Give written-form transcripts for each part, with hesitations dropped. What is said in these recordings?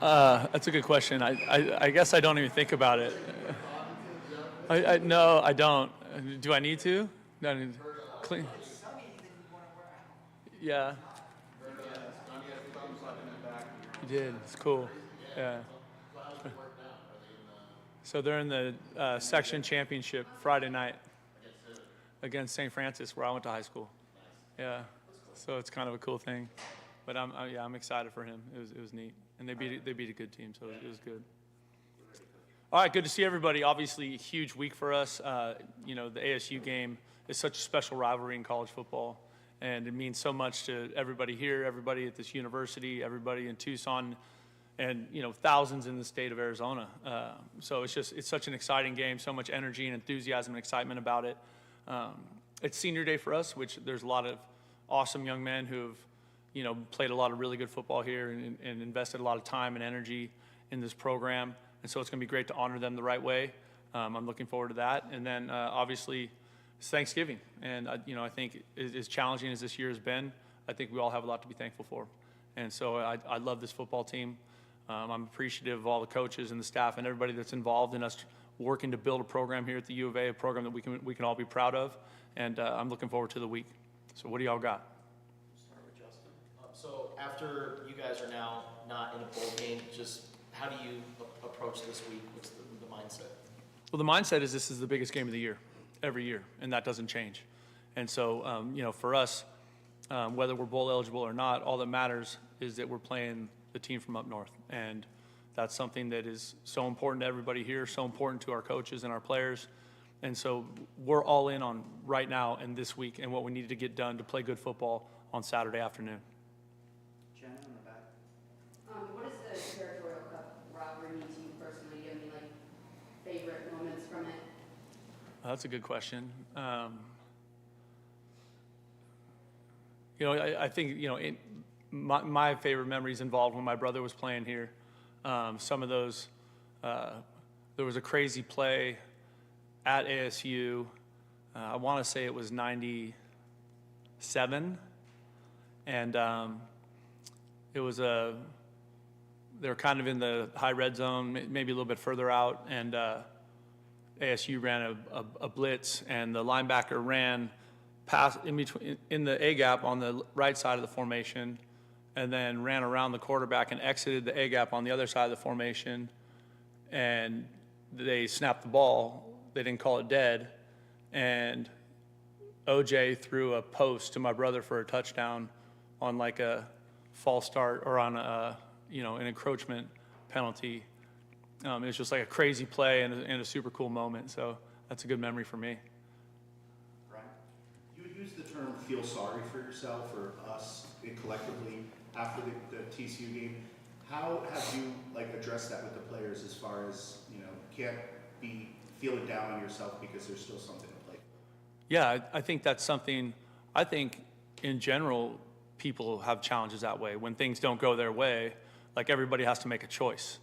That's a good question. I guess I don't even think about it. No, I don't. Do I need to? No, I need to clean. Yeah, you did. It's cool. Yeah. So they're in the section championship Friday night against St. Francis, where I went to high school. Yeah. So it's kind of a cool thing. But I'm excited for him. It was neat, and they beat a good team, so it was good. All right, good to see everybody. Obviously, a huge week for us. The ASU game is such a special rivalry in college football, and it means so much to everybody here, everybody at this university, everybody in Tucson, and thousands in the state of Arizona. So it's such an exciting game, so much energy and enthusiasm and excitement about it. It's senior day for us, which there's a lot of awesome young men who've played a lot of really good football here and invested a lot of time and energy in this program. And so it's going to be great to honor them the right way. I'm looking forward to that. And then obviously it's Thanksgiving. And I think as challenging as this year has been, I think we all have a lot to be thankful for. And so I love this football team. I'm appreciative of all the coaches and the staff and everybody that's involved in us working to build a program here at the U of A, a program that we can all be proud of. And I'm looking forward to the week. So what do y'all got? Start with Justin. So after you guys are now not in a bowl game, just how do you approach this week? What's the mindset? Well, the mindset is this is the biggest game of the year, every year, and that doesn't change. And so, for us, whether we're bowl eligible or not, all that matters is that we're playing the team from up north. And that's something that is so important to everybody here, so important to our coaches and our players. And so we're all in on right now and this week and what we need to get done to play good football on Saturday afternoon. Jen in the back. What does the Territorial Cup rivalry mean to you personally? Do you have any favorite moments from it? That's a good question. I think my favorite memories involved when my brother was playing here. Some of those, there was a crazy play at ASU. I want to say it was 97, and it was they were kind of in the high red zone, maybe a little bit further out, and ASU ran a blitz, and the linebacker ran past in the A gap on the right side of the formation, and then ran around the quarterback and exited the A gap on the other side of the formation, and they snapped the ball. They didn't call it dead, and OJ threw a post to my brother for a touchdown on like a false start or on an encroachment penalty. It was just like a crazy play and a super cool moment. So that's a good memory for me. Brian? You would use the term feel sorry for yourself or us collectively after the TCU game. How have you addressed that with the players as far as, can't be feeling down on yourself because there's still something to play? Yeah, I think that's something, I think in general, people have challenges that way. When things don't go their way, everybody has to make a choice.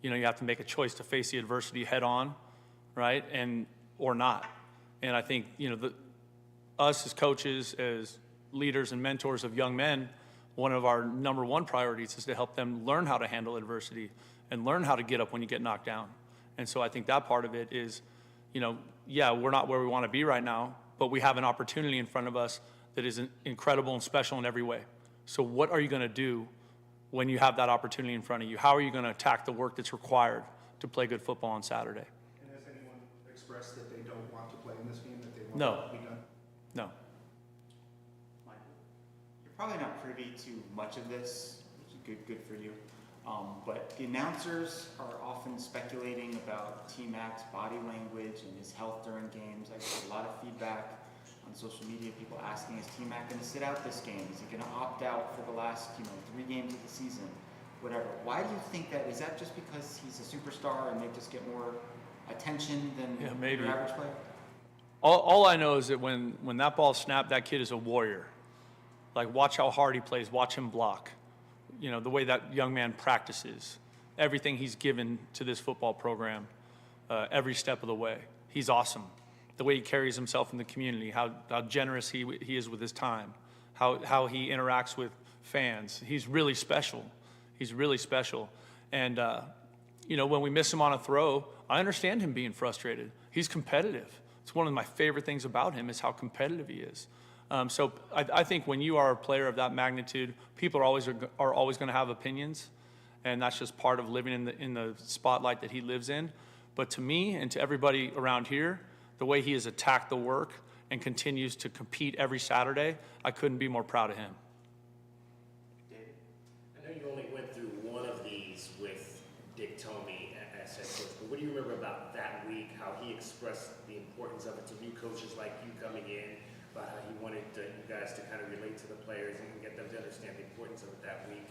You have to make a choice to face the adversity head on, right? Or not. And I think, us as coaches, as leaders and mentors of young men, one of our number one priorities is to help them learn how to handle adversity and learn how to get up when you get knocked down. And so I think that part of it is, we're not where we want to be right now, but we have an opportunity in front of us that is incredible and special in every way. So what are you going to do when you have that opportunity in front of you? How are you going to attack the work that's required to play good football on Saturday? And has anyone expressed that they don't want to play in this game, that they want No. to be done? No. Michael? You're probably not privy to much of this, which is good for you. But the announcers are often speculating about T-Mac's body language and his health during games. I get a lot of feedback on social media, people asking, is T-Mac going to sit out this game? Is he going to opt out for the last 3 games of the season? Whatever. Why do you think that? Is that just because he's a superstar and they just get more attention than maybe. your average player? All I know is that when that ball snapped, that kid is a warrior. Watch how hard he plays. Watch him block. The way that young man practices, everything he's given to this football program, every step of the way. He's awesome. The way he carries himself in the community, how generous he is with his time, how he interacts with fans. He's really special. He's really special. And, you know, when we miss him on a throw, I understand him being frustrated. He's competitive. It's one of my favorite things about him is how competitive he is. So I think when you are a player of that magnitude, people are always going to have opinions, and that's just part of living in the spotlight that he lives in. But to me and to everybody around here, the way he has attacked the work and continues to compete every Saturday, I couldn't be more proud of him. David? I know you only went through one of these with Dick Tomey as head coach, but what do you remember about that week, how he expressed the importance of it to new coaches like you coming in, about how he wanted you guys to kind of relate to the players and get them to understand the importance of it that week,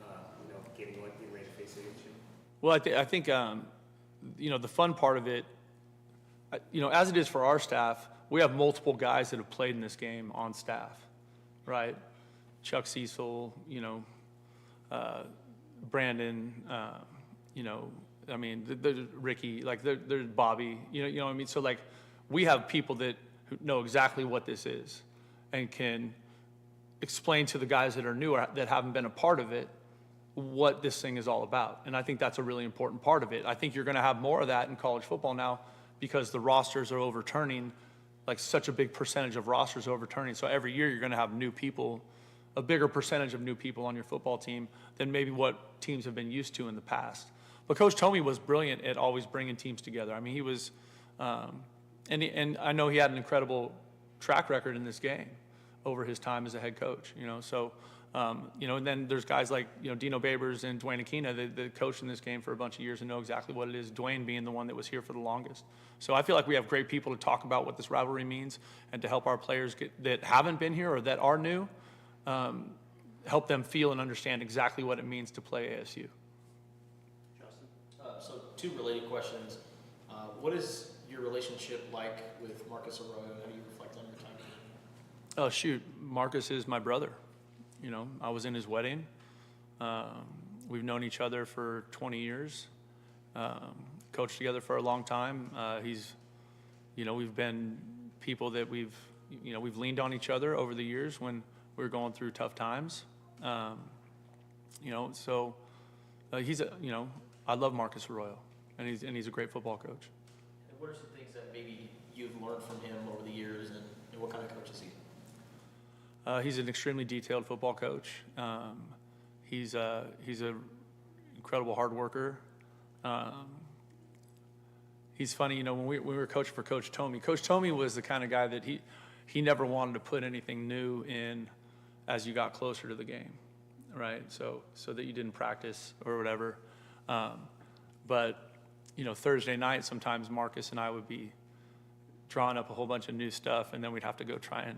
you know, getting ready to face ASU? Well, I think you know, the fun part of it, you know, as it is for our staff, we have multiple guys that have played in this game on staff, right? Chuck Cecil, you know, Brandon, you know, I mean, there's Ricky, like there's Bobby, you know what I mean? So like, we have people that who know exactly what this is and can explain to the guys that are new or that haven't been a part of it what this thing is all about. And I think that's a really important part of it. I think you're going to have more of that in college football now because the rosters are overturning, like such a big percentage of rosters are overturning. So every year you're going to have new people, a bigger percentage of new people on your football team than maybe what teams have been used to in the past. But Coach Tomey was brilliant at always bringing teams together. I mean, he was, and I know he had an incredible track record in this game over his time as a head coach, you know, so, you know, and then there's guys like, you know, Dino Babers and Dwayne Aquina that coached in this game for a bunch of years and know exactly what it is, Dwayne being the one that was here for the longest. So I feel like we have great people to talk about what this rivalry means and to help our players that haven't been here or that are new, help them feel and understand exactly what it means to play ASU. Justin? So two related questions. What is your relationship like with Marcus Arroyo? How do you reflect on your time with him? Oh, shoot. Marcus is my brother. You know, I was in his wedding. We've known each other for 20 years. Coached together for a long time. He's, you know, we've been people that we've leaned on each other over the years when we were going through tough times. You know, so he's a, you know, I love Marcus Arroyo, and he's a great football coach. And what are some things that maybe you've learned from him over the years, and what kind of coach is he? He's an extremely detailed football coach. He's a incredible hard worker. He's funny, you know, when we were coaching for Coach Tomey was the kind of guy that he never wanted to put anything new in as you got closer to the game, right? So that you didn't practice or whatever. But, you know, Thursday night, sometimes Marcus and I would be drawing up a whole bunch of new stuff, and then we'd have to go try and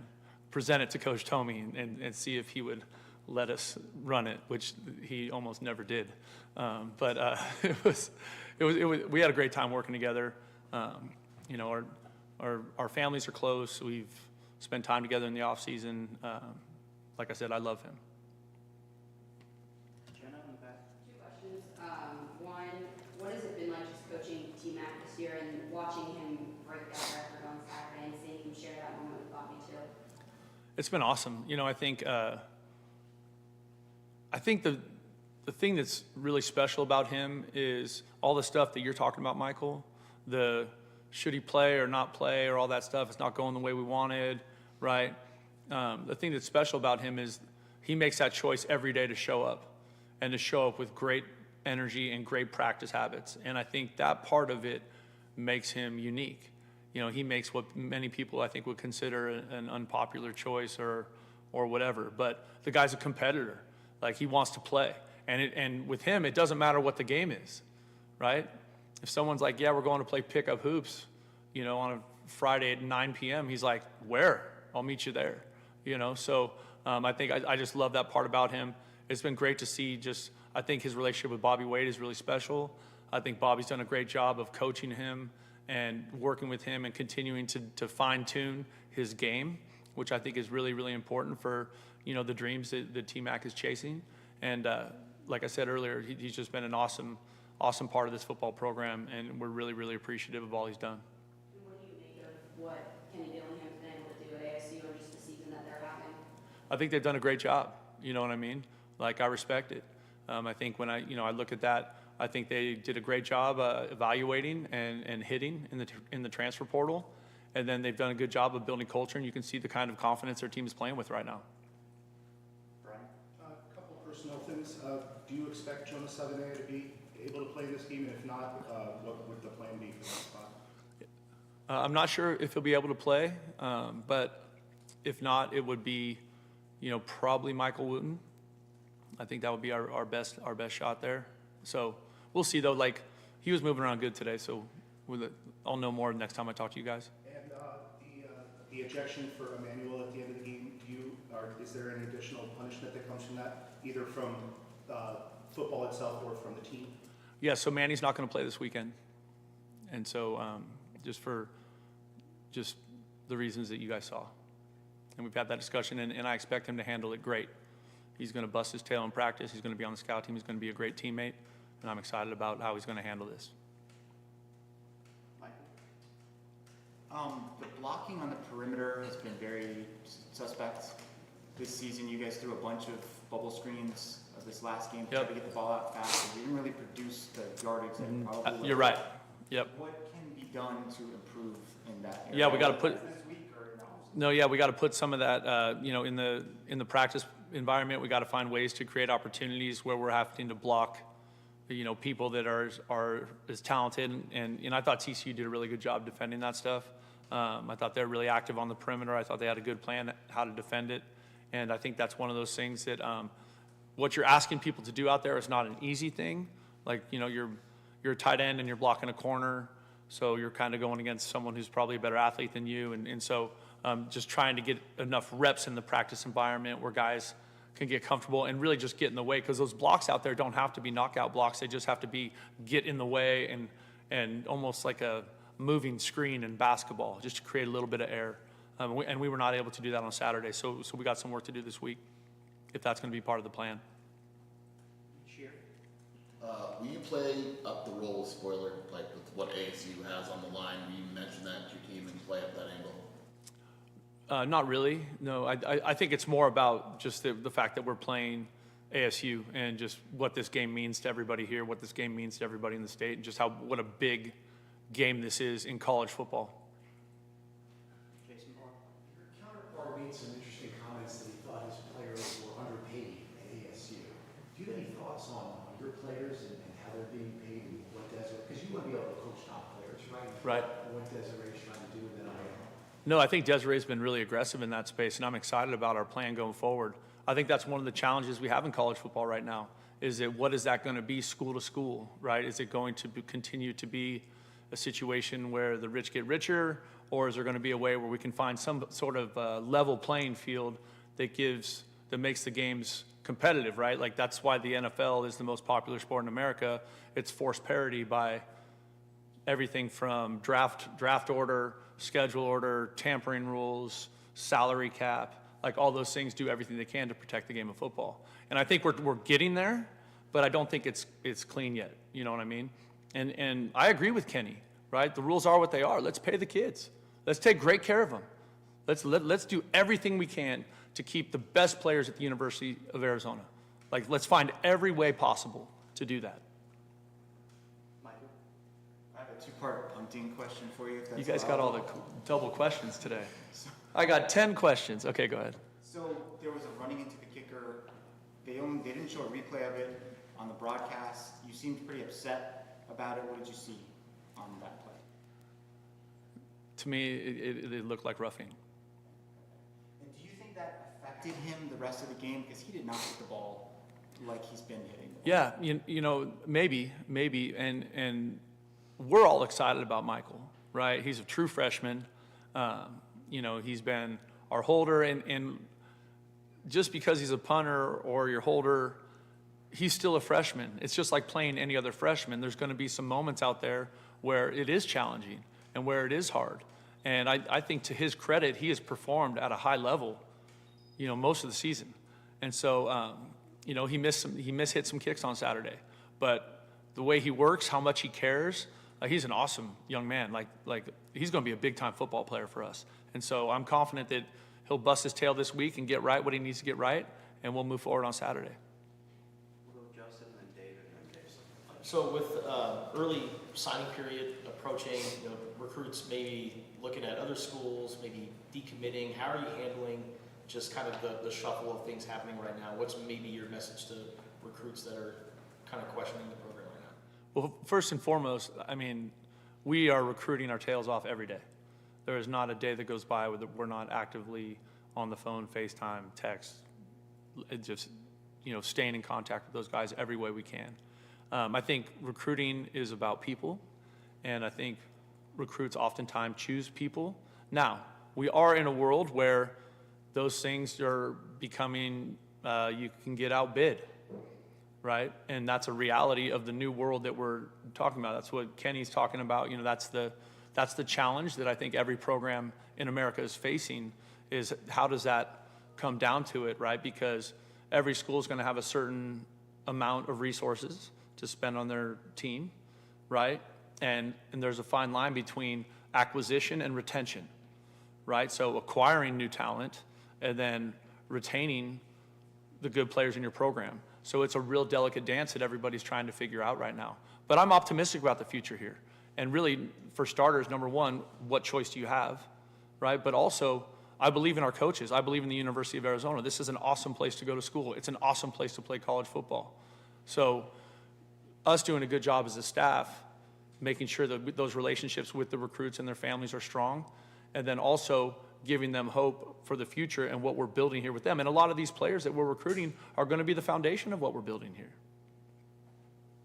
present it to Coach Tomey and see if he would let us run it, which he almost never did. But we had a great time working together. You know, our families are close. We've spent time together in the off season. Like I said, I love him. Jenna in the back? Two questions. One, what has it been like just coaching T-Mac this year and watching him break that record on Saturday and seeing him share that moment with Bobby too? It's been awesome. You know, I think the thing that's really special about him is all the stuff that you're talking about, Michael. The should he play or not play or all that stuff. It's not going the way we wanted, right? The thing that's special about him is he makes that choice every day to show up and to show up with great energy and great practice habits. And I think that part of it makes him unique. You know, he makes what many people I think would consider an unpopular choice or whatever. But the guy's a competitor. Like, he wants to play. And with him, it doesn't matter what the game is, right? If someone's like, yeah, we're going to play pickup hoops, you know, on a Friday at 9 p.m., he's like, where? I'll meet you there, you know? So I think I just love that part about him. It's been great to see I think his relationship with Bobby Wade is really special. I think Bobby's done a great job of coaching him and working with him and continuing to fine-tune his game, which I think is really, really important for, you know, the dreams that T-Mac is chasing. And like I said earlier, he's just been an awesome part of this football program, and we're really, really appreciative of all he's done. And what do you make of what Kenny Dillingham's been able to do at ASU and just the season that they're having? I think they've done a great job. You know what I mean? Like, I respect it. I think when I look at that, I think they did a great job evaluating and hitting in the transfer portal. And then they've done a good job of building culture, and you can see the kind of confidence their team is playing with right now. Brian? A couple of personnel things. Do you expect Jonas Savinea to be able to play this game? And if not, what would the plan be for that spot? I'm not sure if he'll be able to play, but if not, it would be, probably Michael Wooten. I think that would be our best shot there. So we'll see though. Like, he was moving around good today, so I'll know more next time I talk to you guys. And the ejection for Emmanuel at the end of the game, is there any additional punishment that comes from that, either from football itself or from the team? Yeah, so Manny's not going to play this weekend. And so just for the reasons that you guys saw. And we've had that discussion, and I expect him to handle it great. He's going to bust his tail in practice. He's going to be on the scout team. He's going to be a great teammate, and I'm excited about how he's going to handle this. The blocking on the perimeter has been very suspect this season. You guys threw a bunch of bubble screens this last game to try to get the ball out fast. You didn't really produce the yardage that probably You're right. Yep. What can be done to improve in that area? Yeah, we got to put. This week or no? No, yeah, we got to put some of that, in the practice environment. We got to find ways to create opportunities where we're having to block, people that are as talented. And I thought TCU did a really good job defending that stuff. I thought they were really active on the perimeter. I thought they had a good plan how to defend it. And I think that's one of those things that what you're asking people to do out there is not an easy thing. Like, you're a tight end and you're blocking a corner, so you're kind of going against someone who's probably a better athlete than you. And so just trying to get enough reps in the practice environment where guys can get comfortable and really just get in the way, because those blocks out there don't have to be knockout blocks. They just have to be get in the way and almost like a moving screen in basketball, just to create a little bit of air. And we were not able to do that on Saturday, so we got some work to do this week, if that's going to be part of the plan. Cheer. Will you play up the role spoiler, like with what ASU has on the line? Will you mention that to your team and play up that angle? Not really. No, I think it's more about just the fact that we're playing ASU and just what this game means to everybody here, what this game means to everybody in the state, and just what a big game this is in college football. Jason Moore. Your counterpart made some interesting comments that he thought his players were underpaid at ASU. Do you have any thoughts on your players and how they're being paid and what Desiree, because you want to be able to coach top players, right? Right. And what Desiree's trying to do with that. No, I think Desiree's been really aggressive in that space, and I'm excited about our plan going forward. I think that's one of the challenges we have in college football right now, is that what is that going to be school to school, right? Is it going to continue to be a situation where the rich get richer, or is there going to be a way where we can find some sort of level playing field that makes the games competitive, right? Like, that's why the NFL is the most popular sport in America. It's forced parity by everything from draft order, schedule order, tampering rules, salary cap. Like, all those things do everything they can to protect the game of football. And I think we're getting there, but I don't think it's clean yet. You know what I mean? And I agree with Kenny, right? The rules are what they are. Let's pay the kids. Let's take great care of them. Let's do everything we can to keep the best players at the University of Arizona. Like, let's find every way possible to do that. Michael. I have a two-part punting question for you, if that's You guys allowed. got all the double questions today. I got 10 questions. Okay, go ahead. So there was a running into the kicker. They didn't show a replay of it on the broadcast. You seemed pretty upset about it. What did you see on that play? To me, it looked like roughing. And do you think that affected him the rest of the game? Because he did not hit the ball like he's been hitting the ball. Yeah, maybe, and we're all excited about Michael, right? He's a true freshman. He's been our holder, and just because he's a punter or your holder, he's still a freshman. It's just like playing any other freshman. There's going to be some moments out there where it is challenging and where it is hard. And I think, to his credit, he has performed at a high level, most of the season. And so, he hit some kicks on Saturday. But the way he works, how much he cares, he's an awesome young man. Like he's going to be a big-time football player for us. And so I'm confident that he'll bust his tail this week and get right what he needs to get right, and we'll move forward on Saturday. We'll go Justin, then David, and then Jason. So with early signing period approaching, recruits maybe looking at other schools, maybe decommitting, how are you handling just kind of the shuffle of things happening right now? What's maybe your message to recruits that are kind of questioning the program right now? Well, first and foremost, I mean, we are recruiting our tails off every day. There is not a day that goes by where we're not actively on the phone, FaceTime, text, just, staying in contact with those guys every way we can. I think recruiting is about people, and I think recruits oftentimes choose people. Now, we are in a world where those things are becoming, you can get outbid, right? And that's a reality of the new world that we're talking about. That's what Kenny's talking about. That's the challenge that I think every program in America is facing, is how does that come down to it, right? Because every school is going to have a certain amount of resources to spend on their team, right? And there's a fine line between acquisition and retention, right? So acquiring new talent and then retaining the good players in your program. So it's a real delicate dance that everybody's trying to figure out right now. But I'm optimistic about the future here. And really, for starters, number one, what choice do you have, right? But also, I believe in our coaches. I believe in the University of Arizona. This is an awesome place to go to school. It's an awesome place to play college football. So us doing a good job as a staff, making sure that those relationships with the recruits and their families are strong, and then also giving them hope for the future and what we're building here with them. And a lot of these players that we're recruiting are going to be the foundation of what we're building here.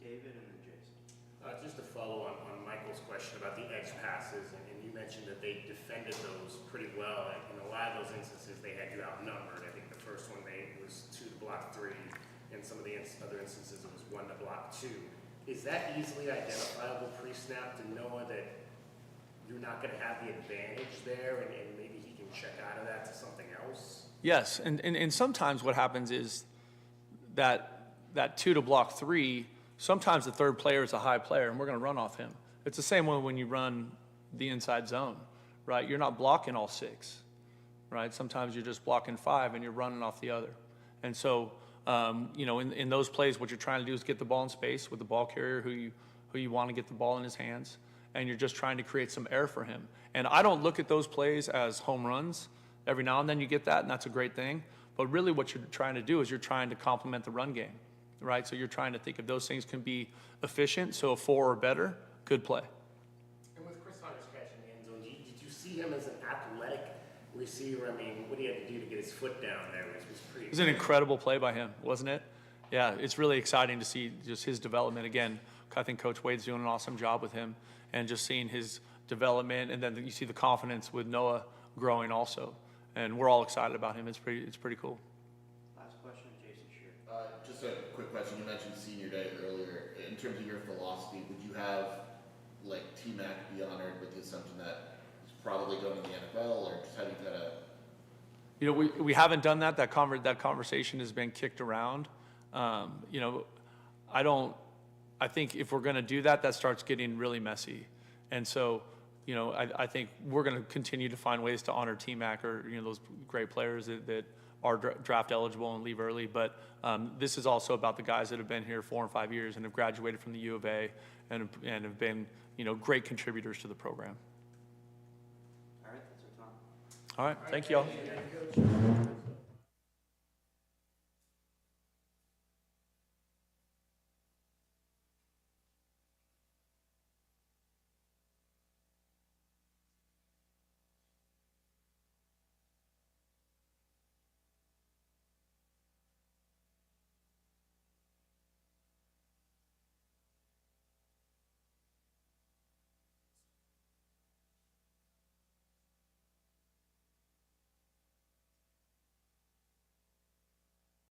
David and then Jason. Just to follow on Michael's question about the edge passes, and you mentioned that they defended those pretty well. And in a lot of those instances, they had you outnumbered. I think the first one was 2 to block 3. In some of the other instances, it was 1 to block 2. Is that easily identifiable pre-snap to know that you're not going to have the advantage there, and maybe he can check out of that to something else? Yes, and sometimes what happens is that 2 to block 3, sometimes the third player is a high player, and we're going to run off him. It's the same way when you run the inside zone, right? You're not blocking all 6, right? Sometimes you're just blocking 5, and you're running off the other. And so, in those plays, what you're trying to do is get the ball in space with the ball carrier who you want to get the ball in his hands, and you're just trying to create some air for him. And I don't look at those plays as home runs. Every now and then you get that, and that's a great thing. But really what you're trying to do is you're trying to complement the run game, right? So you're trying to think if those things can be efficient, so a 4 or better, good play. And with Chris Hunter's catch in the end zone, did you see him as an athletic receiver? I mean, what he had to do to get his foot down there was pretty. It was an incredible play by him, wasn't it? Yeah, it's really exciting to see just his development. Again, I think Coach Wade's doing an awesome job with him, and just seeing his development, and then you see the confidence with Noah growing also. And we're all excited about him. It's pretty cool. Last question, Jason Shear. Just a quick question. You mentioned senior day earlier. In terms of your philosophy, would you have like T-Mac be honored with the assumption that he's probably going to the NFL, or just how do you kind of? We haven't done that. That conversation has been kicked around. I think if we're going to do that, that starts getting really messy. And so, I think we're going to continue to find ways to honor T-Mac or, those great players that are draft eligible and leave early. But this is also about the guys that have been here 4 and 5 years and have graduated from the U of A and have been, great contributors to the program. All right, that's our time. All right. Thank you all. Thank you, Coach.